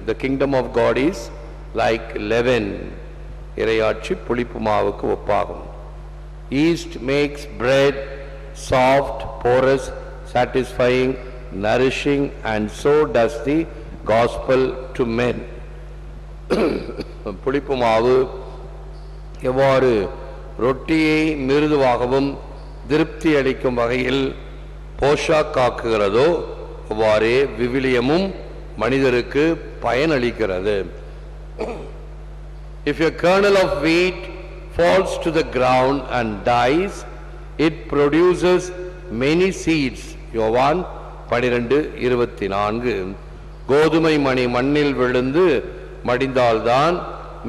The kingdom of God is like leaven. இறையாட்சி புளிப்பு மாவுக்கு ஒப்பாகும். Yeast makes bread soft, porous, satisfying, nourishing, and so does the gospel to men. புளிப்பு மாவு எவ்வாறு ரொட்டியை மிருதுவாகவும் திருப்தி அளிக்கும் வகையில் போஷாக்காக்குகிறதோ அவ்வாறே விவிலியமும் மனிதருக்கு பயனளிக்கிறது. If a kernel of wheat falls to the ground and dies, it produces many seeds. யோவான் 12:24. கோதுமை மணி மண்ணில் விழுந்து மடிந்தால்தான்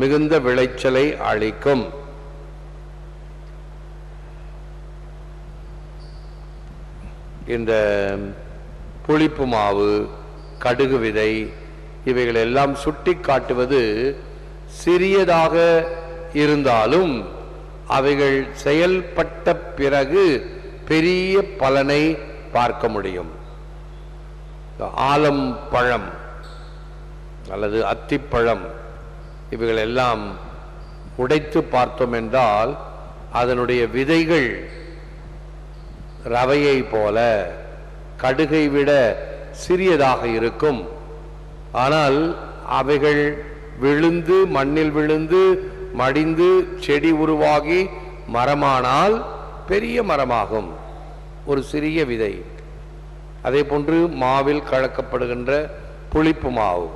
மிகுந்த விளைச்சலை அளிக்கும். இந்த புளிப்பு மாவு, கடுகு விதை இவைகள் எல்லாம் சுட்டி காட்டுவது சிறியதாக இருந்தாலும் அவைகள் செயல்பட்ட பிறகு பெரிய பலனை பார்க்க முடியும். ஆலம் பழம் அல்லது அத்திப்பழம் இவைகள் எல்லாம் உடைத்து பார்த்தோம் என்றால் அதனுடைய விதைகள் ரவையை போல கடுகை விட சிறியதாக இருக்கும். ஆனால் அவைகள் விழுந்து மண்ணில் விழுந்து மடிந்து செடி உருவாகி மரமானால் பெரிய மரமாகும். ஒரு சிறிய விதை. அதே போன்று மாவில் கலக்கப்படுகின்ற புளிப்பு மாவு,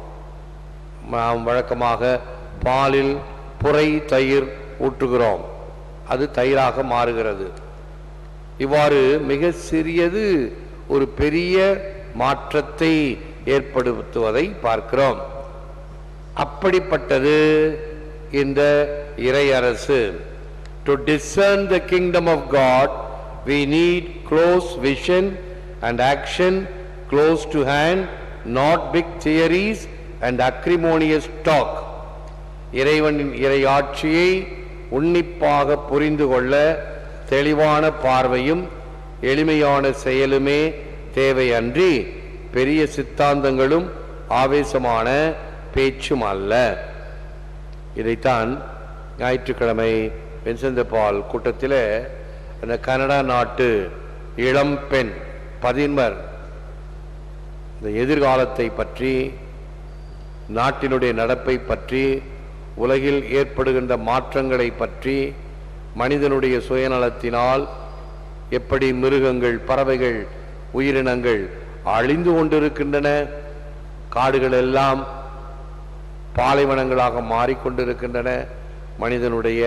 நாம் வழக்கமாக பாலில் புரை தயிர் ஊற்றுகிறோம், அது தயிராக மாறுகிறது. இவ்வாறு மிக சிறியது ஒரு பெரிய மாற்றத்தை ஏற்படுத்துவதை பார்க்கிறோம். அப்படிப்பட்டது இந்த இறையரசு. To discern the kingdom of God, we need close vision and action close to hand, not big theories and acrimonious talk. இறைவனின் இறையாட்சியை உன்னிப்பாக புரிந்து கொள்ள தெளிவான பார்வையும் எளிமையான செயலுமே தேவை, அன்றி பெரிய சித்தாந்தங்களும் ஆவேசமான பேச்சும் அல்ல. இதைத்தான் ஞாயிற்றுக்கிழமை வின்சென்ட் பால் கூட்டத்தில் அந்த கனடா நாட்டு இளம் பெண் பதின்மர் இந்த எதிர்காலத்தை பற்றி, நாட்டினுடைய நடப்பை பற்றி, உலகில் ஏற்படுகின்ற மாற்றங்களை பற்றி, மனிதனுடைய சுயநலத்தினால் எப்படி மிருகங்கள், பறவைகள், உயிரினங்கள் அழிந்து கொண்டிருக்கின்றன, காடுகள் எல்லாம் பாலைவனங்களாக மாறிக்கொண்டிருக்கின்றன மனிதனுடைய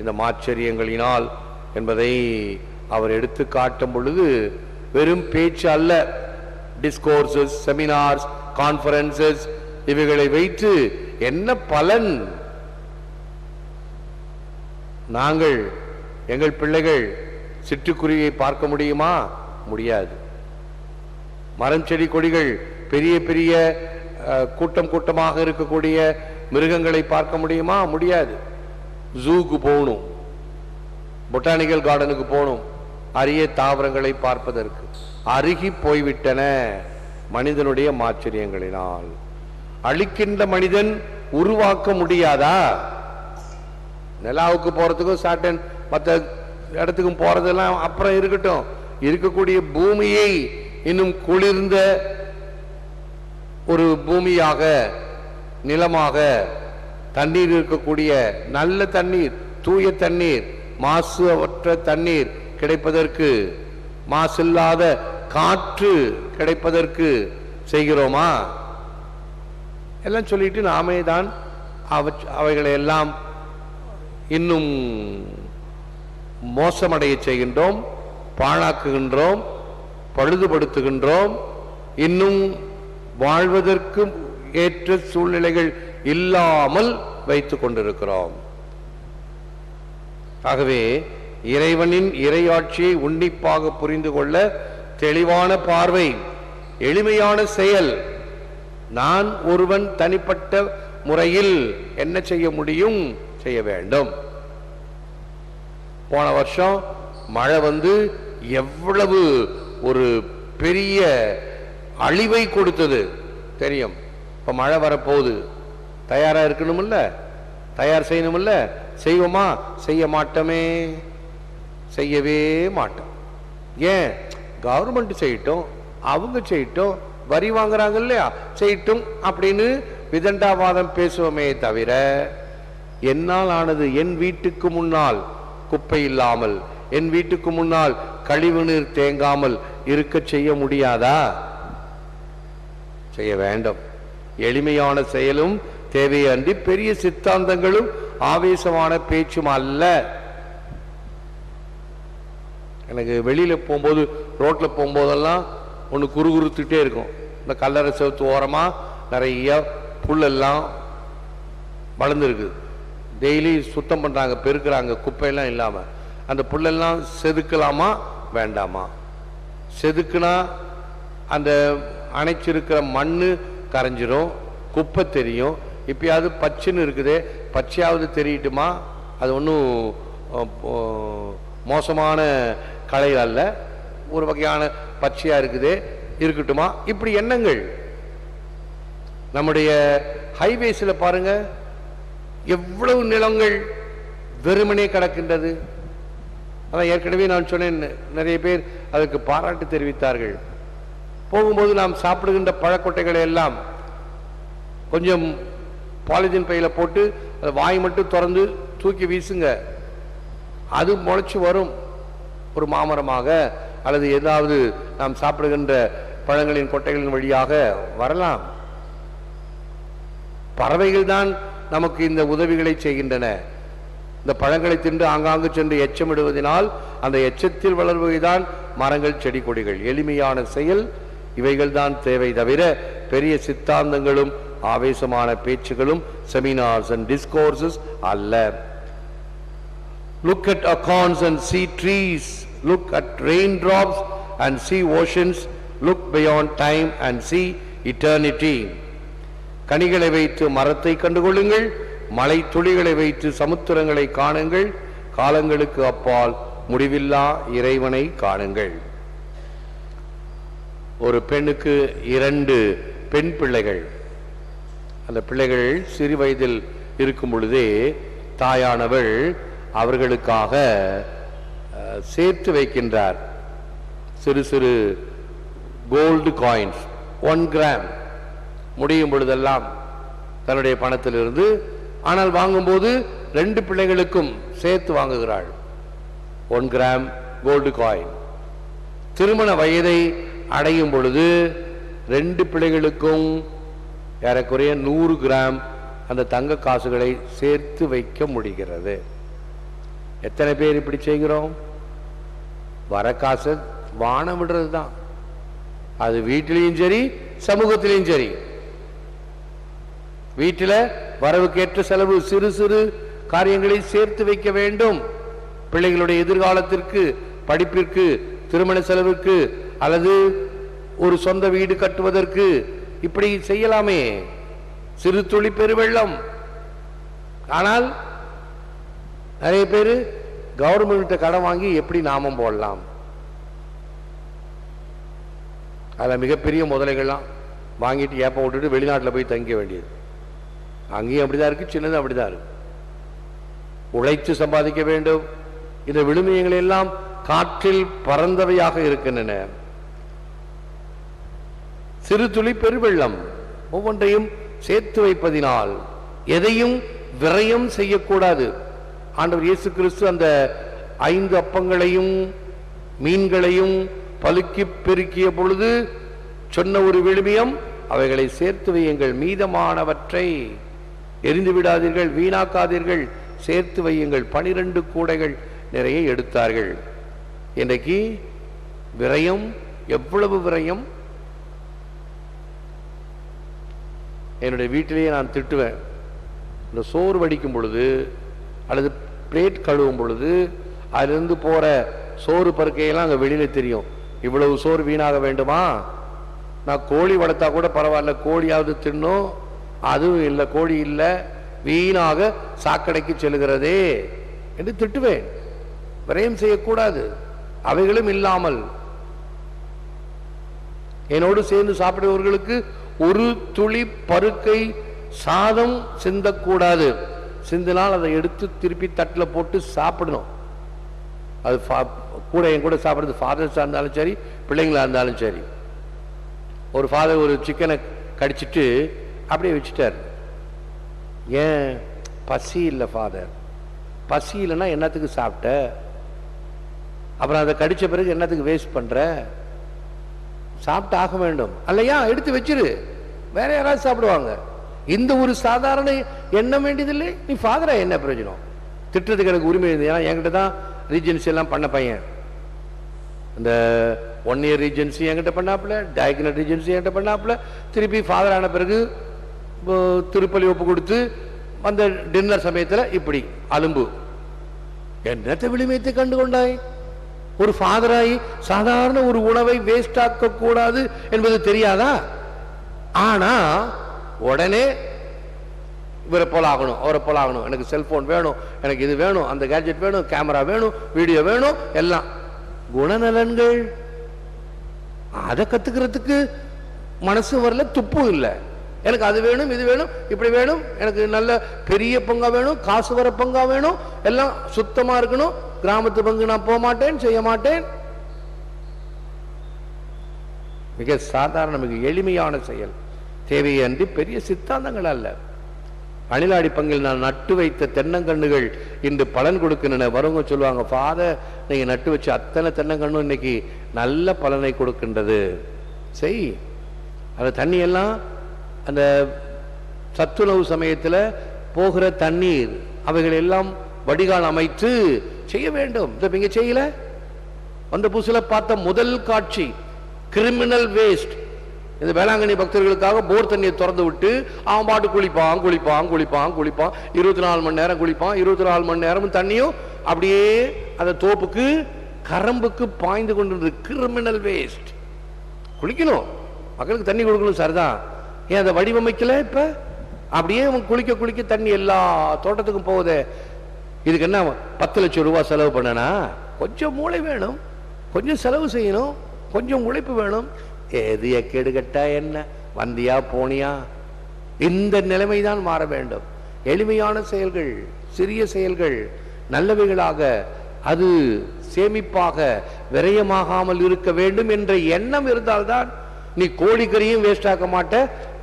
இந்த மாச்சரியங்களினால் என்பதை அவர் எடுத்து காட்டும் பொழுது வெறும் பேச்சு அல்ல, டிஸ்கோர்சஸ், செமினார்ஸ், கான்ஃபரன்சஸ் இவைகளை வைத்து என்ன பலன்? நாங்கள் எங்கள் பிள்ளைகள் சிட்டுக்குருவியை பார்க்க முடியுமா? முடியாது. மரம் செடி கொடிகள் பெரிய பெரிய கூட்டம் கூட்டமாக இருக்கக்கூடிய மிருகங்களை பார்க்க முடியுமா? முடியாது. ஜூக்கு போகணும், பொட்டானிக்கல் கார்டனுக்கு போகணும் அரிய தாவரங்களை பார்ப்பதற்கு. அருகி போய்விட்டன மனிதனுடைய மாச்சரியங்களினால். அழிக்கின்ற மனிதன் உருவாக்க முடியாதா? நிலாவுக்கு போறதுக்கும் சாட்டன் மற்ற இடத்துக்கும் போறதெல்லாம் அப்புறம் இருக்கட்டும், இருக்கக்கூடிய பூமியை இன்னும் குளிர்ந்த ஒரு பூமியாக, நிலமாக, தண்ணீர் இருக்கக்கூடிய நல்ல தண்ணீர், தூய தண்ணீர், மாசு அற்ற தண்ணீர் கிடைப்பதற்கு, மாசில்லாத காற்று கிடைப்பதற்கு செய்கிறோமா? எல்லாம் சொல்லிட்டு நாமே தான் அவைகளை எல்லாம் இன்னும் மோசமடைய செய்கின்றோம், பாழாக்குகின்றோம், பழுதுபடுத்துகின்றோம். இன்னும் வாழ்வதற்கு ஏற்ற சூழ்நிலைகள் இல்லாமல் வைத்துக் கொண்டிருக்கிறோம். ஆகவே இறைவனின் இறையாட்சியை உன்னிப்பாக புரிந்து கொள்ள தெளிவான பார்வை, எளிமையான செயல். நான் ஒருவன் தனிப்பட்ட முறையில் என்ன செய்ய முடியும்? செய்ய வேண்டும். போன வருஷம் மழை வந்து எவ்வளவு ஒரு பெரிய அழிவை கொடுத்தது தெரியும். இப்போ மழை வரப்போகுது, தயாராக இருக்கணுமில்ல, தயார் செய்யணுமில்ல. செய்வோமா? செய்ய மாட்டோமே, செய்யவே மாட்டோம். ஏன்? கவர்மெண்ட் செய்யட்டும், அவங்க செய்யட்டும், வரி வாங்குறாங்க இல்லையா, செய்யட்டும் அப்படின்னு விதண்டாவாதம் பேசுவோமே தவிர, என்னால் ஆனது, என் வீட்டுக்கு முன்னால் குப்பை இல்லாமல், என் வீட்டுக்கு முன்னால் கழிவு நீர் தேங்காமல் இருக்க செய்ய முடியாதா? செய்ய வேண்டும். எளிமையான செயலும் தேவையன்றி பெரிய சித்தாந்தங்களும் ஆவேசமான பேச்சும் அல்ல. எனக்கு வெளியில போகும்போது, ரோட்ல போகும்போதெல்லாம் ஒன்று குறுகுறுத்துட்டே இருக்கும். இந்த கல்லறை செவத்து ஓரமா நிறைய புல்லெல்லாம் வளர்ந்துருக்கு. டெய்லி சுத்தம் பண்றாங்க, பெருக்கிறாங்க, குப்பையெல்லாம் இல்லாம. அந்த புல்லெல்லாம் செதுக்கலாமா வேண்டாமா? செதுக்குனா அந்த அணைச்சிருக்கிற மண்ணு கரைஞ்சிரும், குப்பை தெரியும். இப்பயாவது பச்சைன்னு இருக்குது, பச்சையாவது தெரியட்டுமா? அது ஒன்றும் மோசமான களை அல்ல, ஒரு வகையான பச்சையா இருக்குது, இருக்கட்டுமா? இப்படி எண்ணங்கள். நம்முடைய ஹைவேஸில் பாருங்க, எவ்வளவு நிலங்கள் வெறுமனே கிடக்கின்றது. அதான் ஏற்கனவே நான் சொன்னேன், நிறைய பேர் அதற்கு பாராட்டு தெரிவித்தார்கள். போகும்போது நாம் சாப்பிடுகின்ற பழக்கொட்டைகளை எல்லாம் கொஞ்சம் பாலிதீன் பையில போட்டு அதை வாய் மட்டும் திறந்து தூக்கி வீசுங்க, அது முளைச்சு வரும். ஒரு மாமரமாக அல்லது ஏதாவது நாம் சாப்பிடுகின்ற பழங்களின் கொட்டைகளின் வழியாக வரலாம். பறவைகள் தான் நமக்கு இந்த உதவிகளை செய்கின்றன. இந்த பழங்களை தின்று ஆங்காங்கு சென்று எச்சமிடுவதனால் அந்த எச்சத்தில் வளர்வதுதான் மரங்கள், செடி, கொடிகள். எளிமையான செயல் இவைகள் தான் தேவை தவிர பெரிய சித்தாந்தங்களும் ஆவேசமான பேச்சுகளும் செமினார்ஸ் அண்ட் டிஸ்கோர்சஸ் அல்ல. Look at acorns and see trees, look at raindrops and see oceans, look beyond time and see eternity. கனிகளை வைத்து மரத்தை கண்டுகொள்ளுங்கள், மலை துளிகளை வைத்து சமுத்திரங்களை காணுங்கள், காலங்களுக்கு அப்பால் முடிவில்லா இறைவனை காணுங்கள். ஒரு பெண்ணுக்கு 2 பெண் பிள்ளைகள். அந்த பிள்ளைகள் சிறு வயதில் இருக்கும் பொழுதே தாயானவள் அவர்களுக்காக சேர்த்து வைக்கின்றார் சிறு சிறு கோல்டு காயின்ஸ். 1 கிராம் முடியும் பொழுதெல்லாம் தன்னுடைய பணத்திலிருந்து. ஆனால் வாங்கும்போது 2 பிள்ளைகளுக்கும் சேர்த்து வாங்குகிறாள் 1 கிராம் கோல்டு காயின். திருமண வயதை அடையும் பொழுது 2 பிள்ளைகளுக்கும் ஏறக்குறைய 100 கிராம் அந்த தங்க காசுகளை சேர்த்து வைக்க முடிகிறது. எத்தனை பேர் இப்படி செய்கிறோம்? வர காசை வானம் விடுறது தான். அது வீட்டிலையும் சரி, சமூகத்திலையும் சரி. வீட்டில் வரவுக்கேற்ற செலவு, சிறு சிறு காரியங்களை சேர்த்து வைக்க வேண்டும். பிள்ளைகளுடைய எதிர்காலத்திற்கு, படிப்பிற்கு, திருமண செலவுக்கு அல்லது ஒரு சொந்த வீடு கட்டுவதற்கு இப்படி செய்யலாமே. சிறு துளி பெருவெள்ளம். ஆனால் நிறைய பேர் கவர்மெண்ட் கடன் வாங்கி எப்படி நாமம் போடலாம். அதில் மிகப்பெரிய முதலைகள்லாம் வாங்கிட்டு ஏப்ப விட்டுட்டு வெளிநாட்டில் போய் தங்க வேண்டியது. அங்கேயும் அப்படிதான் இருக்கு, சின்னதும் அப்படிதான் இருக்கு. உழைத்து சம்பாதிக்க வேண்டும். இந்த விழுமியங்கள் எல்லாம் காற்றில் பறந்தவையாக இருக்கின்றன. சிறு துளி பெருவெள்ளம். ஒவ்வொன்றையும் சேர்த்து வைப்பதினால் எதையும் விரயம் செய்யக்கூடாது. ஆண்டவர் இயேசு கிறிஸ்து அந்த 5 அப்பங்களையும் மீன்களையும் பலுக்கி பெருக்கிய பொழுது சொன்ன ஒரு விழுமியம், அவைகளை சேர்த்து வையுங்கள், மீதமானவற்றை எரிந்து விடாதீர்கள், வீணாக்காதீர்கள், சேர்த்து வையுங்கள். 12 கூடைகள் நிறைய எடுத்தார்கள். இன்றைக்கு விரயம், எவ்வளவு விரயம்! என்னுடைய வீட்டிலேயே நான் திட்டுவேன். இந்த சோறு வடிக்கும் பொழுது அல்லது பிளேட் கழுவும் பொழுது அதிலிருந்து போற சோறு பருக்கையெல்லாம் அங்கே வெளியில தெரியும். இவ்வளவு சோறு வீணாக வேண்டுமா? நான் கோழி வளர்த்தா கூட பரவாயில்ல, கோழியாவது தின்னும், அதுவும் இல்லை, கோழி இல்லை, வீணாக சாக்கடைக்கு செல்கிறதே என்று திட்டுவேன். விரயம் செய்யக்கூடாது. அவைகளும் இல்லாமல் என்னோடு சேர்ந்து சாப்பிடுபவர்களுக்கு ஒரு துளி பருக்கை சாதம் சிந்தக்கூடாது. சிந்தினால் அதை எடுத்து திருப்பி தட்டில் போட்டு சாப்பிடணும். அது கூட என் கூட சாப்பிட்றது ஃபாதர்ஸாக இருந்தாலும் சரி, பிள்ளைங்களா இருந்தாலும் சரி. ஒரு ஃபாதர் ஒரு சிக்கனை கடிச்சிட்டு அப்படியே வச்சுட்டார். ஏன்? பசி இல்லை ஃபாதர். பசி இல்லைன்னா என்னத்துக்கு சாப்பிட்ட? அப்புறம் அதை கடிச்ச பிறகு என்னத்துக்கு வேஸ்ட் பண்ற? சாப்பிட்டு ஆக வேண்டும் அல்லையா? எடுத்து வச்சிரு, வேற யாராவது சாப்பிடுவாங்க. இந்த ஒரு சாதாரண எண்ணம் வேண்டியதில்லை. நீ ஃபாதரா என்ன பிரயோஜனம்? திட்டுறதுக்கு எனக்கு உரிமை இருந்தது. ஏன்னா என்கிட்ட தான் ரீஜென்சி எல்லாம் பண்ண பையன். இந்த 1 year ரீஜென்சி என்கிட்ட பண்ணாப்புல, டயக்னல் ரீஜென்சி என்கிட்ட பண்ணாப்புல. திருப்பி ஃபாதர் ஆன பிறகு திருப்பலி ஒப்பு கொடுத்து அந்த டின்னர் சமயத்தில் இப்படி அலும்பு. என்னத்தை விளிமையத்தை கண்டு கொண்டாய்? ஒரு ஃபாதராய் சாதாரண ஒரு உணவை வேஸ்ட் ஆக்க கூடாது என்பது தெரியாதா? ஆனா உடனே இவரை போல ஆகணும், அவரை போல ஆகணும், எனக்கு செல்போன் வேணும், எனக்கு இது வேணும், அந்த கேட்ஜெட் வேணும், கேமரா வேணும், வீடியோ வேணும், எல்லாம் குணநலன்கள். அதை கத்துக்கிறதுக்கு மனசு வரல, துப்பும் இல்லை. எனக்கு அது வேணும், இது வேணும், இப்படி வேணும், எனக்கு நல்ல பெரிய பங்கா வேணும், காசு வர பங்கா வேணும், எல்லாம் சுத்தமா இருக்கணும். கிராமத்து பங்கு நான் போக மாட்டேன், செய்ய மாட்டேன். மிக சாதாரண, மிக எளிமையான செயல் தேவையன்றி பெரிய சித்தாந்தங்கள் அல்ல. அணிலாடி பங்கில் நான் நட்டு வைத்த தென்னங்கண்ணுகள் இன்று பலன் கொடுக்கின்றன. வரவங்க சொல்லுவாங்க, ஃபாதர் நீங்க நட்டு வச்ச அத்தனை தென்னங்கண்ணும் இன்னைக்கு நல்ல பலனை கொடுக்கின்றது. செய். அந்த தண்ணி எல்லாம் அந்த சத்துணவு சமயத்தில் போகிற தண்ணீர் அவைகள் எல்லாம் வடிகால் அமைத்து செய்ய வேண்டும். இங்க செய்யல. வந்த புதுசுல பார்த்த முதல் காட்சி கிரிமினல் வேஸ்ட். இந்த வேளாங்கண்ணி பக்தர்களுக்காக போர் தண்ணியை திறந்து விட்டு அவன் பாட்டு குளிப்பான் குளிப்பான் குளிப்பான் குளிப்பான் 24 மணி நேரம் குளிப்பான். 24 மணி நேரமும் தண்ணியும் அப்படியே அந்த தோப்புக்கு கரம்புக்கு பாய்ந்து கொண்டு கிரிமினல் வேஸ்ட். குளிக்கணும், மக்களுக்கு தண்ணி கொடுக்கணும், சரிதான். ஏன் அதை வடிவமைக்கல? இப்ப அப்படியே குளிக்க குளிக்க தண்ணி எல்லா தோட்டத்துக்கும் போகுது. இதுக்கு என்ன 10 லட்சம் ரூபாய் செலவு பண்ணனா? கொஞ்சம் மூளை வேணும், கொஞ்சம் செலவு செய்யணும், கொஞ்சம் உழைப்பு வேணும். எது எக்கேடு கட்டா என்ன, வந்தியா போனியா? இந்த நிலைமைதான் மாற வேண்டும். எளிமையான செயல்கள், சிறிய செயல்கள் நல்லவைகளாக, அது சேமிப்பாக விரயமாகாமல் இருக்க வேண்டும் என்ற எண்ணம் இருந்தால்தான் நீ கோழிக்கறியும் வேஸ்ட் ஆக்க மாட்ட,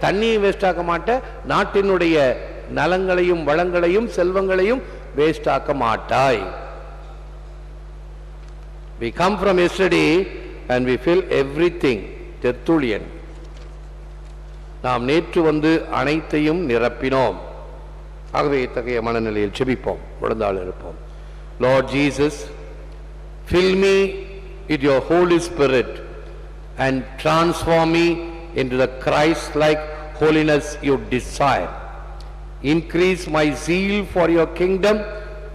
தண்ணியும் வேஸ்ட் ஆக்க மாட்ட, நாட்டினுடைய நலங்களையும் வளங்களையும் செல்வங்களையும் வேஸ்ட் ஆக்க மாட்டாய். We come from yesterday and we fill everything. தெர்த்துளியன். நாம் நேற்று வந்து அனைத்தையும் நிரப்பினோம். ஆகவே இத்தகைய மனநிலையில் செபிப்போம், விழுந்தாள் இருப்போம். Lord Jesus, fill me with your Holy Spirit and transform me into the Christ-like holiness you desire. Increase my zeal for your kingdom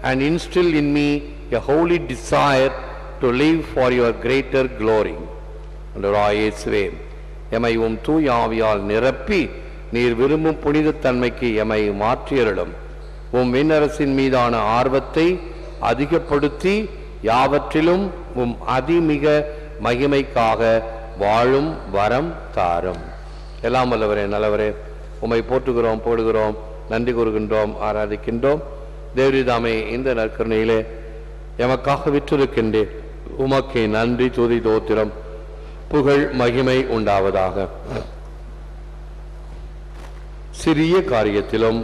and instill in me a holy desire to live for your greater glory. இயேசுவே, எமை உம் தூய ஆவியால் நிரப்பி நீர் விரும்பும் புனித தன்மைக்கு எமை மாற்றியருளும். உம் விண்ணரசின் மீதான ஆர்வத்தை அதிகப்படுத்தி யாவற்றிலும் உம் அதிமிக மகிமைக்காக வாழும் வரம் தாரும். எல்லாம் வல்லவரே, நல்லவரே, உம்மை போற்றுகிறோம், போடுகிறோம், நன்றி கூறுகின்றோம், ஆராதிக்கின்றோம். தேவரிதாமே, இந்த நற்கருணையிலே எமக்காக விற்றிருக்கின்றேன். உமக்கே நன்றி, துதி, தோத்திரம், புகழ், மகிமை உண்டாவதாக. சிறிய காரியத்திலும்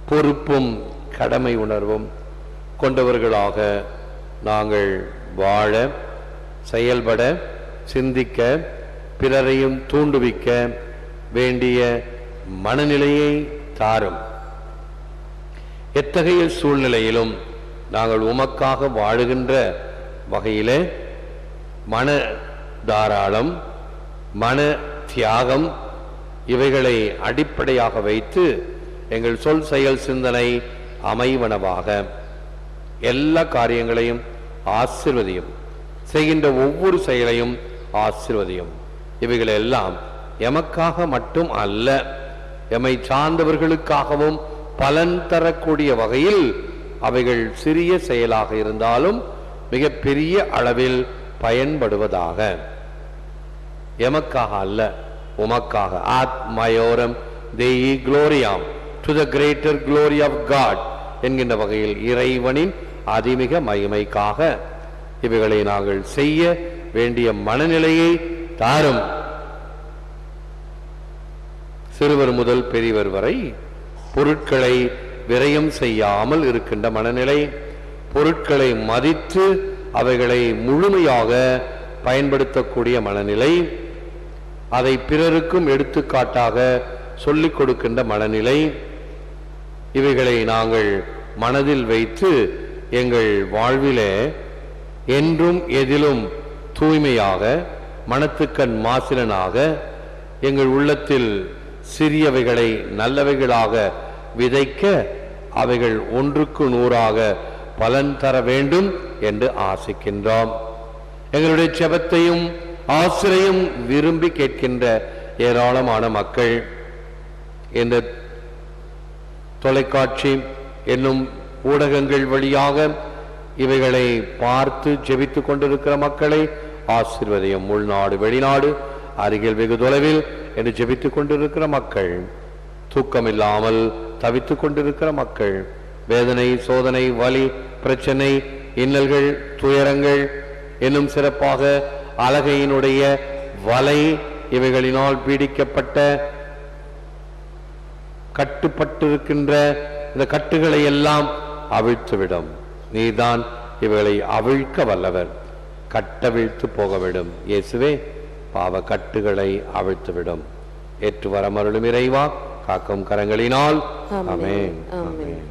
பொறுப்பும் கடமை உணர்வும் கொண்டவர்களாக நாங்கள் வாழ, செயல்பட, சிந்திக்க, பிறரையும் தூண்டுவிக்க வேண்டிய மனநிலையை தாரும். எத்தகைய சூழ்நிலையிலும் நாங்கள் உமக்காக வாழுகின்ற வகையிலே மன தாராளம், மன தியாகம் இவைகளை அடிப்படையாக வைத்து எங்கள் சொல், செயல், சிந்தனை அமைவனவாக எல்லா காரியங்களையும் ஆசீர்வதியும். செய்கின்ற ஒவ்வொரு செயலையும் ஆசீர்வதியும். இவைகளெல்லாம் எமக்காக மட்டும் அல்ல, எம்மை சார்ந்தவர்களுக்காகவும் பலன் தரக்கூடிய வகையில் அவைகள் சிறிய செயலாக இருந்தாலும் மிக பெரிய அளவில் பயன்படுவதாக. எமக்காக அல்ல, உமக்காக. ஆத் மயோரம் தேயி குளோரியாம், to the greater glory of God என்கின்ற வகையில் இறைவனின் அதிமிக மகிமைக்காக இவைகளை நாங்கள் செய்ய வேண்டிய மனநிலையை தாரும். சிறுவர் முதல் பெரியவர் வரை பொருட்களை விரயம் செய்யாமல் இருக்கின்ற மனநிலை, பொருட்களை மதித்து அவைகளை முழுமையாக பயன்படுத்தக்கூடிய மனநிலை, அதை பிறருக்கும் எடுத்துக்காட்டாக சொல்லிக் கொடுக்கின்ற மனநிலை, இவைகளை நாங்கள் மனதில் வைத்து எங்கள் வாழ்விலே என்றும் எதிலும் தூய்மையாக, மனத்துக்கண் மாசிலனாக, எங்கள் உள்ளத்தில் சிறியவைகளை நல்லவைகளாக விதைக்க அவைகள் 1க்கு 100ஆக பலன் தர வேண்டும் என்று ஆசிக்கின்றோம். எங்களுடைய ஜெபத்தையும் ஆசிரையும் விரும்பி கேட்கின்ற ஏராளமான மக்கள் இந்த தொலைக்காட்சி என்னும் ஊடகங்கள் வழியாக இவைகளை பார்த்து ஜெபித்துக் கொண்டிருக்கிற மக்களை ஆசீர்வதியும். உள்நாடு வெளிநாடு அருகில் வெகு தொலைவில் என்று ஜெபித்துக் கொண்டிருக்கிற மக்கள், தூக்கமில்லாமல் தவித்துக் கொண்டிருக்கிற மக்கள், வேதனை சோதனை வலி பிரச்சனை இன்னல்கள் துயரங்கள் என்னும் சிறப்பாக அலகையினுடைய வலை இவைகளினால் பீடிக்கப்பட்ட கட்டுப்பட்டிருக்கின்ற இந்த கட்டுகளை எல்லாம் அவிழ்த்துவிடும். நீதான் இவைகளை அவிழ்க்க வல்லவர், கட்டவிழ்த்து போகவிடும். இயேசுவே, பாவ கட்டுகளை அவிழ்த்துவிடும். ஏற்று வரமருளும் இறைவா, காக்கும் கரங்களினால். ஆமென். ஆமென்.